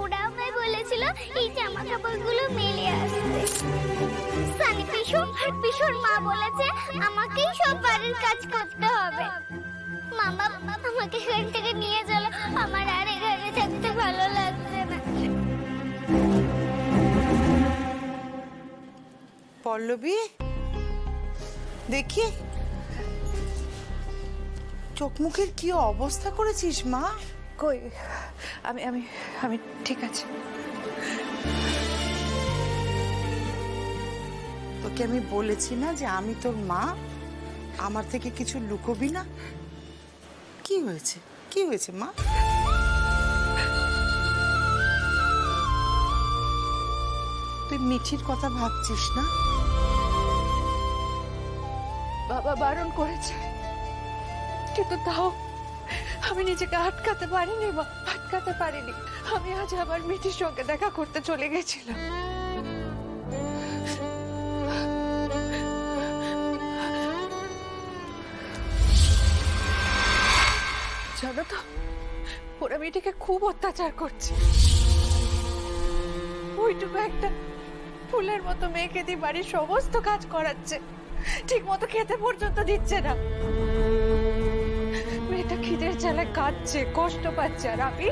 ওরা আমায় বলেছিল এই জামা কাপড়গুলো মেলে আসতে। সানি পিসু আর পিসুর মা বলেছে আমাকেই সব বাড়ির কাজ করতে হবে। মামা আমাকে এখান থেকে নিয়ে চলো, আমার আর এখানে থাকতে ভালো লাগছে না। পল্লবী, দেখি চোখ মুখের কি অবস্থা করেছিস মা? কই, আমি আমি আমি ঠিক আছে। তোকে আমি বলেছি না যে আমি তোর মা, আমার থেকে কিছু লুকোবি না। কি হয়েছে, কি হয়েছে মা? তুই মিঠির কথা ভাবছিস না? বাবা বারণ করেছে, কিন্তু তাও আমি নিজেকে আটকাতে পারিনি মা, আটকাতে পারিনি। আমি আজ আবার মিঠির সঙ্গে দেখা করতে চলে গেছিলাম। জানো তো, ওরা মিঠিকে খুব অত্যাচার করছে। ওইটুকু একটা ফুলের মতো মেয়েকে দিয়ে বাড়ির সমস্ত কাজ করাচ্ছে, ঠিক মতো খেতে পর্যন্ত দিচ্ছে না। মেয়েটা খিদের জ্বালায় কাঁদছে, কষ্ট পাচ্ছে, আর আমি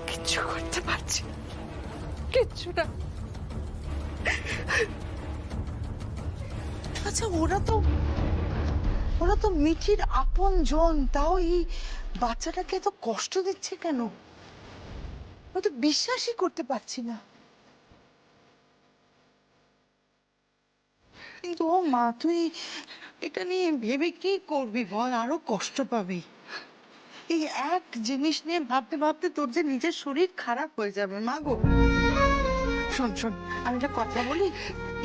কিচ্ছু করতে পারছি না, কিচ্ছু না। আচ্ছা, ওরা তো মিঠির আপন জন, তাও এই বাচ্চাটাকে এত কষ্ট দিচ্ছে কেন? আমি তো বিশ্বাসই করতে পারছি না। কিন্তু ও মা, তুই এটা নিয়ে ভেবে কি করবি বল? আরো কষ্ট পাবি। এই এক জিনিস নিয়ে ভাবতে ভাবতে তোর যে নিজের শরীর খারাপ হয়ে যাবে মা গো। শোন শোন, আমি একটা কথা বলি,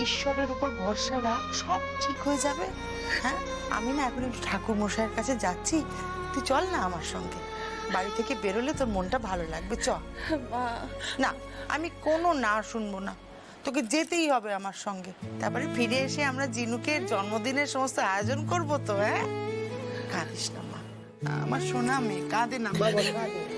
ঈশ্বরের উপর ভরসা রাখ, সব ঠিক হয়ে যাবে। হ্যাঁ, আমি না এখন একটু ঠাকুর মশাইয়ের কাছে যাচ্ছি, তুই চল না আমার সঙ্গে। বাড়ি থেকে বেরোলে তোর মনটা ভালো লাগবে, চল। না, আমি কোনো না শুনবো না, তোকে যেতেই হবে আমার সঙ্গে। তারপরে ফিরে এসে আমরা জিনুকে জন্মদিনের সমস্ত আয়োজন করব তো। হ্যাঁ, কাঁদিস না মা, আমার সোনা মেয়ে, কাঁদে না বাবা, কাঁদে না।